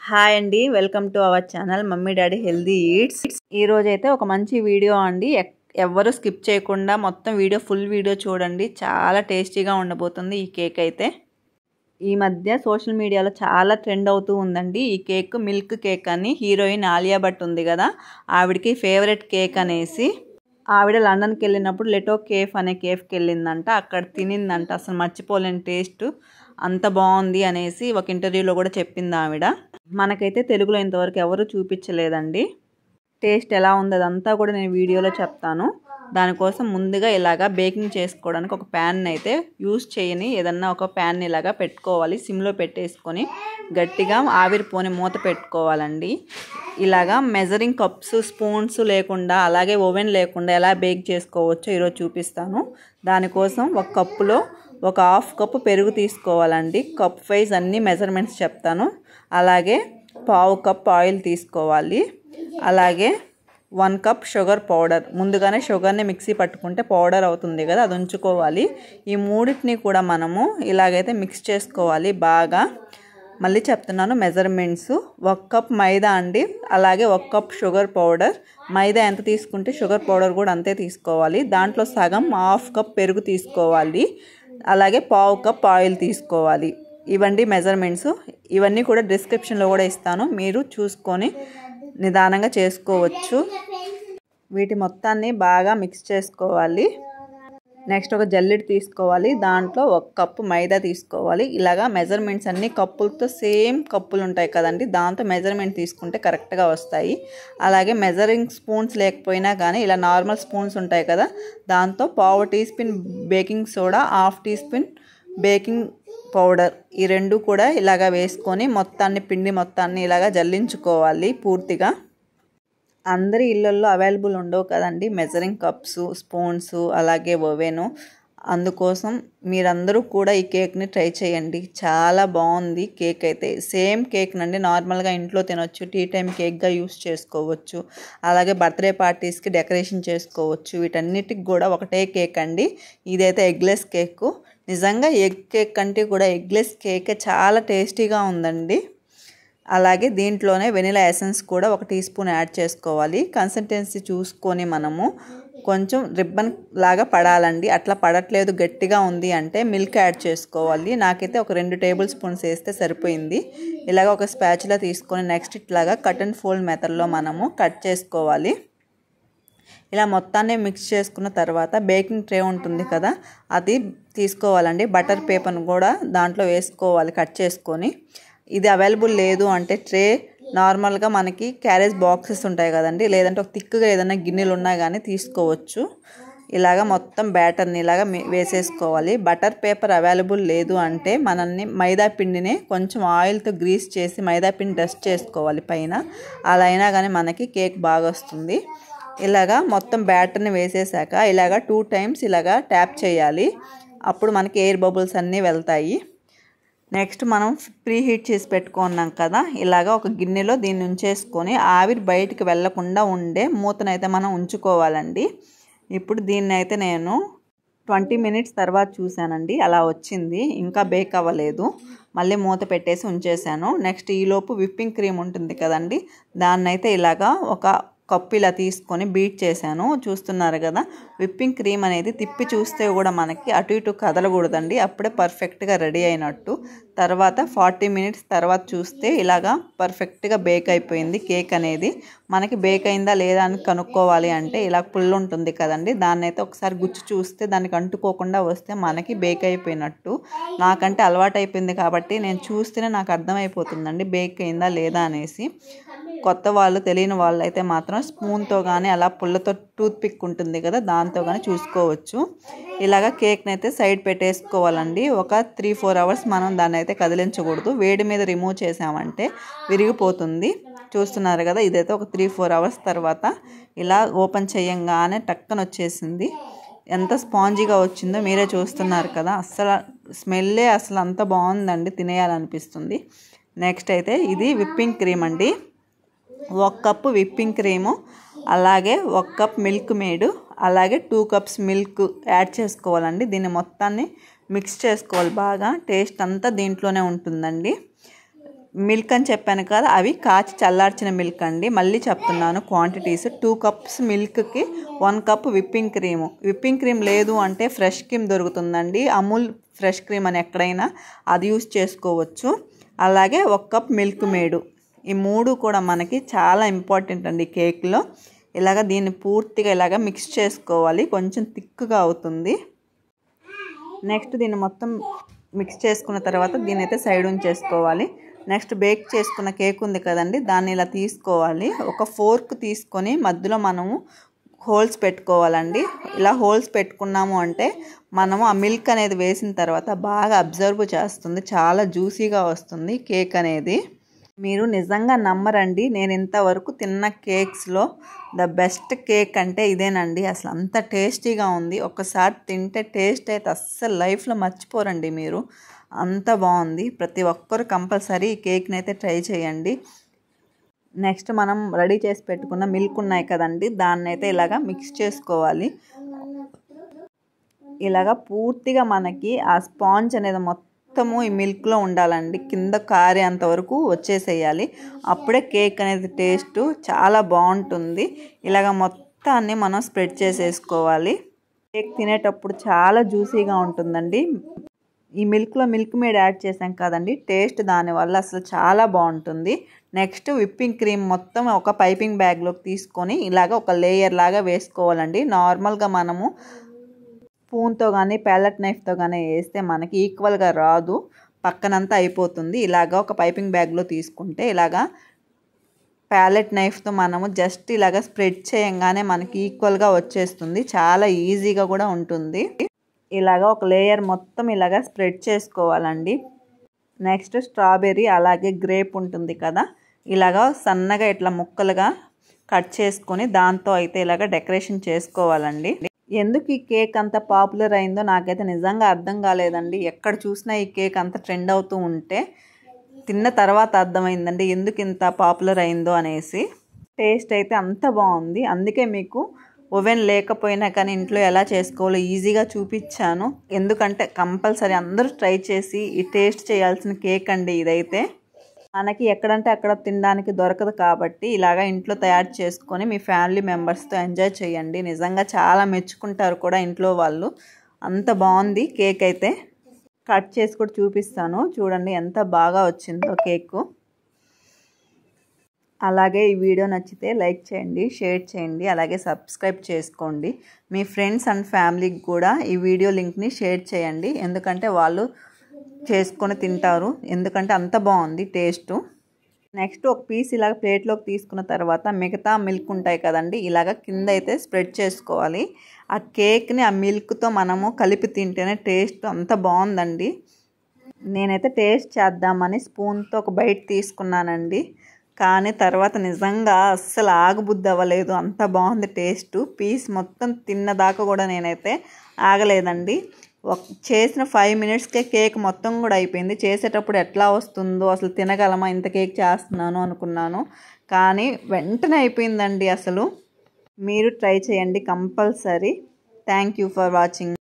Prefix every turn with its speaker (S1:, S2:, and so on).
S1: Hi అండి, welcome to our channel mummy daddy healthy eats. ఈరోజు అయితే ఒక మంచి వీడియో అండి. ఎవ్వరు స్కిప్ చేయకుండా మొత్తం వీడియో ఫుల్ వీడియో చూడండి. చాలా టేస్టీగా ఉండబోతుంది ఈ కేక్ అయితే. ఈ మధ్య సోషల్ మీడియాలో చాలా ట్రెండ్ అవుతూ ఉందండి ఈ కేక్. మిల్క్ కేక్ అని హీరోయిన్ ఆలియా భట్ ఉంది కదా, ఆవిడకి ఫేవరెట్ కేక్ అనేసి ఆవిడ లండన్కి వెళ్ళినప్పుడు లెటో కేఫ్ అనే కేఫ్కి వెళ్ళిందంట. అక్కడ తినిందంట. అసలు మర్చిపోలేని టేస్ట్, అంత బాగుంది అనేసి ఒక ఇంటర్వ్యూలో కూడా చెప్పింది ఆవిడ. మనకైతే తెలుగులో ఇంతవరకు ఎవరు చూపించలేదండి. టేస్ట్ ఎలా ఉంది అదంతా కూడా నేను వీడియోలో చెప్తాను. దానికోసం ముందుగా ఇలాగా బేకింగ్ చేసుకోవడానికి ఒక ప్యాన్ అయితే యూజ్ చేయని ఏదన్నా ఒక ప్యాన్ ఇలాగా పెట్టుకోవాలి. సిమ్లో పెట్టేసుకొని గట్టిగా ఆవిరిపోని మూత పెట్టుకోవాలండి. ఇలాగా మెజరింగ్ కప్స్, స్పూన్స్ లేకుండా అలాగే ఓవెన్ లేకుండా ఎలా బేక్ చేసుకోవచ్చో ఈరోజు చూపిస్తాను. దానికోసం ఒక కప్పులో ఒక హాఫ్ కప్పు పెరుగు తీసుకోవాలండి. కప్ వైజ్ అన్ని మెజర్మెంట్స్ చెప్తాను. అలాగే పావు కప్ ఆయిల్ తీసుకోవాలి. అలాగే 1 కప్ షుగర్ పౌడర్, ముందుగానే షుగర్ని మిక్సీ పట్టుకుంటే పౌడర్ అవుతుంది కదా, అది ఉంచుకోవాలి. ఈ మూడింటిని కూడా మనము ఇలాగైతే మిక్స్ చేసుకోవాలి బాగా. మళ్ళీ చెప్తున్నాను మెజర్మెంట్స్. 1 కప్ మైదా అండి, అలాగే 1 కప్ షుగర్ పౌడర్. మైదా ఎంత తీసుకుంటే షుగర్ పౌడర్ కూడా అంతే తీసుకోవాలి. దాంట్లో సగం హాఫ్ కప్ పెరుగు తీసుకోవాలి. అలాగే పావు కప్ ఆయిల్ తీసుకోవాలి. ఇవండి మెజర్మెంట్స్. ఇవన్నీ కూడా డిస్క్రిప్షన్లో కూడా ఇస్తాను, మీరు చూసుకొని నిదానంగా చేసుకోవచ్చు. వీటి మొత్తాన్ని బాగా మిక్స్ చేసుకోవాలి. నెక్స్ట్ ఒక జల్లెడ తీసుకోవాలి. దాంట్లో 1 కప్పు మైదా తీసుకోవాలి. ఇలాగా మెజర్మెంట్స్ అన్ని కప్పులతో సేమ్ కప్పులు ఉంటాయి కదండి, దాంతో మెజర్మెంట్ తీసుకుంటే కరెక్ట్గా వస్తాయి. అలాగే మెజరింగ్ స్పూన్స్ లేకపోయినా కానీ ఇలా నార్మల్ స్పూన్స్ ఉంటాయి కదా, దాంతో పావు teaspoon baking soda, half teaspoon baking powder, ఈ రెండు కూడా ఇలాగా వేసుకొని పిండి మొత్తాన్ని ఇలాగా జల్లించుకోవాలి పూర్తిగా. అందరి ఇళ్ళల్లో అవైలబుల్ ఉండవు కదండి మెజరింగ్ కప్స్, స్పూన్స్, అలాగే ఓవెను. అందుకోసం మీరందరూ కూడా ఈ కేక్ని ట్రై చేయండి. చాలా బాగుంది కేక్ అయితే. సేమ్ కేక్ నండి, నార్మల్గా ఇంట్లో తినొచ్చు, టీ టైం కేక్గా యూస్ చేసుకోవచ్చు. అలాగే బర్త్డే పార్టీస్కి డెకరేషన్ చేసుకోవచ్చు. వీటన్నిటికి కూడా ఒకటే కేక్ అండి. ఇదైతే ఎగ్లెస్ కేక్. నిజంగా ఎగ్ కేక్ కంటే కూడా ఎగ్లెస్ కేక్ చాలా టేస్టీగా ఉందండి. అలాగే దీంట్లోనే వెనిలా ఎసెన్స్ కూడా 1 టీ స్పూన్ యాడ్ చేసుకోవాలి. కన్సిస్టెన్సీ చూసుకొని మనము కొంచెం రిబ్బన్ లాగా పడాలండి. అట్లా పడట్లేదు, గట్టిగా ఉంది అంటే మిల్క్ యాడ్ చేసుకోవాలి. నాకైతే ఒక 2 టేబుల్ స్పూన్స్ వేస్తే సరిపోయింది. ఇలాగ ఒక స్పాచులా తీసుకొని నెక్స్ట్ ఇట్లాగా కట్ అండ్ ఫోల్డ్ మెథడ్లో మనము కట్ చేసుకోవాలి. ఇలా మొత్తాన్ని మిక్స్ చేసుకున్న తర్వాత బేకింగ్ ట్రే ఉంటుంది కదా, అది తీసుకోవాలండి. బటర్ పేపర్ను కూడా దాంట్లో వేసుకోవాలి కట్ చేసుకొని. ఇది అవైలబుల్ లేదు అంటే ట్రే నార్మల్గా మనకి క్యారేజ్ బాక్సెస్ ఉంటాయి కదండి, లేదంటే ఒక థిక్గా ఏదైనా గిన్నెలు ఉన్నా కానీ తీసుకోవచ్చు. ఇలాగ మొత్తం బ్యాటర్ని ఇలాగ వేసేసుకోవాలి. బటర్ పేపర్ అవైలబుల్ లేదు అంటే మనల్ని మైదా పిండిని కొంచెం ఆయిల్తో గ్రీస్ చేసి మైదా పిండి డస్ట్ చేసుకోవాలి పైన. అలా అయినా కానీ మనకి కేక్ బాగా వస్తుంది. ఇలాగా మొత్తం బ్యాటర్ని వేసేసాక ఇలాగ 2 టైమ్స్ ఇలాగా ట్యాప్ చేయాలి. అప్పుడు మనకి ఎయిర్ బబుల్స్ అన్నీ వెళ్తాయి. నెక్స్ట్ మనం ప్రీ హీట్ చేసి పెట్టుకున్నాం కదా, ఇలాగ ఒక గిన్నెలో దీన్ని ఉంచేసుకొని ఆవిరి బయటికి వెళ్లకుండా ఉండే మూతనైతే మనం ఉంచుకోవాలండి. ఇప్పుడు దీన్ని అయితే నేను 20 మినిట్స్ తర్వాత చూశానండి, అలా వచ్చింది. ఇంకా బేక్ అవ్వలేదు. మళ్ళీ మూత పెట్టేసి ఉంచేసాను. నెక్స్ట్ ఈలోపు విప్పింగ్ క్రీమ్ ఉంటుంది కదండి, దాన్నైతే ఇలాగా ఒక కప్పు ఇలా తీసుకొని బీట్ చేశాను. చూస్తున్నారు కదా, విప్పింగ్ క్రీమ్ అనేది తిప్పి చూస్తే కూడా మనకి అటు ఇటు కదలకూడదండి, అప్పుడే పర్ఫెక్ట్గా రెడీ అయినట్టు. తర్వాత 40 మినిట్స్ తర్వాత చూస్తే ఇలాగా పర్ఫెక్ట్గా బేక్ అయిపోయింది కేక్ అనేది. మనకి బేక్ అయిందా లేదా అని కనుక్కోవాలి అంటే ఇలా పుల్ ఉంటుంది కదండి, దాన్ని అయితే ఒకసారి గుచ్చి చూస్తే దానికి అంటుకోకుండా వస్తే మనకి బేక్ అయిపోయినట్టు. నాకంటే అలవాటు అయిపోయింది కాబట్టి నేను చూస్తేనే నాకు అర్థమైపోతుందండి బేక్ అయిందా లేదా అనేసి. కొత్త వాళ్ళు, తెలియని వాళ్ళు అయితే మాత్రం స్పూన్తో కానీ అలా పుల్లతో టూత్ పిక్ ఉంటుంది కదా, దాంతో కానీ చూసుకోవచ్చు. ఇలాగ కేక్ని అయితే సైడ్ పెట్టేసుకోవాలండి. ఒక 3-4 అవర్స్ మనం దాన్ని అయితే కదిలించకూడదు. వేడి మీద రిమూవ్ చేసామంటే విరిగిపోతుంది. చూస్తున్నారు కదా, ఇదైతే ఒక 3-4 అవర్స్ తర్వాత ఇలా ఓపెన్ చేయంగానే టక్కన వచ్చేసింది. ఎంత స్పాంజీగా వచ్చిందో మీరే చూస్తున్నారు కదా. అస్సలు స్మెల్లే అసలు అంత బాగుందండి, తినేయాలనిపిస్తుంది. నెక్స్ట్ అయితే ఇది విప్పింగ్ క్రీమ్ అండి. 1 కప్పు విప్పింగ్ క్రీము, అలాగే 1 కప్ మిల్క్ మేడ్, అలాగే 2 కప్స్ మిల్క్ యాడ్ చేసుకోవాలండి. దీన్ని మొత్తాన్ని మిక్స్ చేసుకోవాలి బాగా. టేస్ట్ అంతా దీంట్లోనే ఉంటుందండి. మిల్క్ అని చెప్పాను కదా, అవి కాచి చల్లార్చిన మిల్క్ అండి. మళ్ళీ చెప్తున్నాను క్వాంటిటీస్. 2 కప్స్ మిల్క్కి 1 cup whipping cream. Whipping cream లేదు అంటే ఫ్రెష్ క్రీమ్ దొరుకుతుందండి, అమూల్ ఫ్రెష్ క్రీమ్ అని ఎక్కడైనా అది యూస్ చేసుకోవచ్చు. అలాగే 1 కప్ మిల్క్ మేడు. ఈ 3 కూడా మనకి చాలా ఇంపార్టెంట్ అండి కేక్లో. ఇలాగ దీన్ని పూర్తిగా ఇలాగ మిక్స్ చేసుకోవాలి, కొంచెం థిక్గా అవుతుంది. నెక్స్ట్ దీన్ని మొత్తం మిక్స్ చేసుకున్న తర్వాత దీన్ని అయితే సైడ్ ఉంచేసుకోవాలి. నెక్స్ట్ బేక్ చేసుకున్న కేక్ ఉంది కదండి, దాన్ని ఇలా తీసుకోవాలి. ఒక ఫోర్క్ తీసుకొని మధ్యలో మనము హోల్స్ పెట్టుకోవాలండి. ఇలా హోల్స్ పెట్టుకున్నాము అంటే మనము ఆ మిల్క్ అనేది వేసిన తర్వాత బాగా అబ్జర్వ్ చేస్తుంది, చాలా జ్యూసీగా వస్తుంది కేక్ అనేది. మీరు నిజంగా నమ్మరండి, నేను ఇంతవరకు తిన్న కేక్స్లో ద బెస్ట్ కేక్ అంటే ఇదేనండి. అసలు అంత టేస్టీగా ఉంది. ఒకసారి తింటే టేస్ట్ అయితే అస్సలు లైఫ్లో మర్చిపోరండి మీరు, అంత బాగుంది. ప్రతి ఒక్కరు కంపల్సరీ ఈ కేక్ని అయితే ట్రై చేయండి. నెక్స్ట్ మనం రెడీ చేసి పెట్టుకున్న మిల్క్ ఉన్నాయి కదండి, దాన్ని అయితే ఇలాగా మిక్స్ చేసుకోవాలి. ఇలాగా పూర్తిగా మనకి ఆ స్పాంజ్ అనేది మొత్తము ఈ మిల్క్లో ఉండాలండి, కింద కారేంత వరకు వచ్చేసేయాలి. అప్పుడే కేక్ అనేది టేస్ట్ చాలా బాగుంటుంది. ఇలాగ మొత్తాన్ని మనం స్ప్రెడ్ చేసేసుకోవాలి. కేక్ తినేటప్పుడు చాలా జ్యూసీగా ఉంటుందండి. ఈ మిల్క్లో మిల్క్ మేడ్ యాడ్ చేసాం కదండి, టేస్ట్ దానివల్ల అసలు చాలా బాగుంటుంది. నెక్స్ట్ విప్పింగ్ క్రీమ్ మొత్తం ఒక పైపింగ్ బ్యాగ్లోకి తీసుకొని ఇలాగ ఒక లేయర్ లాగా వేసుకోవాలండి. నార్మల్గా మనము స్పూన్తో కానీ ప్యాలెట్ నైఫ్తో కానీ వేస్తే మనకి ఈక్వల్గా రాదు, పక్కనంతా అయిపోతుంది. ఇలాగ ఒక పైపింగ్ బ్యాగ్లో తీసుకుంటే ఇలాగా ప్యాలెట్ నైఫ్తో మనము జస్ట్ ఇలాగ స్ప్రెడ్ చేయంగానే మనకి ఈక్వల్గా వచ్చేస్తుంది, చాలా ఈజీగా కూడా ఉంటుంది. ఇలాగ ఒక లేయర్ మొత్తం ఇలాగ స్ప్రెడ్ చేసుకోవాలండి. నెక్స్ట్ స్ట్రాబెర్రీ అలాగే గ్రేప్ ఉంటుంది కదా, ఇలాగ సన్నగా ఇట్లా ముక్కలుగా కట్ చేసుకొని దాంతో అయితే ఇలాగ డెకరేషన్ చేసుకోవాలండి. ఎందుకు ఈ కేక్ అంత పాపులర్ అయిందో నాకైతే నిజంగా అర్థం కాలేదండి. ఎక్కడ చూసినా ఈ కేక్ అంత ట్రెండ్ అవుతూ ఉంటే తిన్న తర్వాత అర్థమైందండి ఎందుకు ఇంత పాపులర్ అయిందో అనేసి. టేస్ట్ అయితే అంత బాగుంది, అందుకే మీకు ఓవెన్ లేకపోయినా కానీ ఇంట్లో ఎలా చేసుకోవాలో ఈజీగా చూపించాను. ఎందుకంటే కంపల్సరీ అందరూ ట్రై చేసి ఈ టేస్ట్ చేయాల్సిన కేక్ అండి ఇదైతే. మనకి ఎక్కడంటే అక్కడ తినడానికి దొరకదు కాబట్టి ఇలాగా ఇంట్లో తయారు చేసుకొని మీ ఫ్యామిలీ మెంబర్స్తో ఎంజాయ్ చేయండి. నిజంగా చాలా మెచ్చుకుంటారు కూడా ఇంట్లో వాళ్ళు, అంత బాగుంది కేక్ అయితే. కట్ చేసి కూడా చూపిస్తాను చూడండి ఎంత బాగా వచ్చిందో కేకు. అలాగే ఈ వీడియో నచ్చితే లైక్ చేయండి, షేర్ చేయండి, అలాగే సబ్స్క్రైబ్ చేసుకోండి. మీ ఫ్రెండ్స్ అండ్ ఫ్యామిలీకి కూడా ఈ వీడియో లింక్ని షేర్ చేయండి, ఎందుకంటే వాళ్ళు చేసుకొని తింటారు, ఎందుకంటే అంత బాగుంది టేస్ట్. నెక్స్ట్ ఒక పీస్ ఇలాగ ప్లేట్లోకి తీసుకున్న తర్వాత మిగతా మిల్క్ ఉంటాయి కదండి, ఇలాగ కింద అయితే స్ప్రెడ్ చేసుకోవాలి. ఆ కేక్ని ఆ మిల్క్తో మనము కలిపి తింటేనే టేస్ట్ అంత బాగుందండి. నేనైతే టేస్ట్ చేద్దామని స్పూన్తో ఒక బైట్ తీసుకున్నానండి, కానీ తర్వాత నిజంగా అస్సలు ఆగబుద్ధి అవ్వలేదు, అంత బాగుంది టేస్ట్. పీస్ మొత్తం తిన్నదాకా కూడా నేనైతే ఆగలేదండి. చేసిన 5 మినిట్స్కే కేక్ మొత్తం కూడా అయిపోయింది. చేసేటప్పుడు ఎట్లా వస్తుందో అసలు తినగలమా, ఇంత కేక్ చేస్తున్నాను అనుకున్నాను, కానీ వెంటనే అయిపోయిందండి. అసలు మీరు ట్రై చేయండి compulsory. Thank you for watching.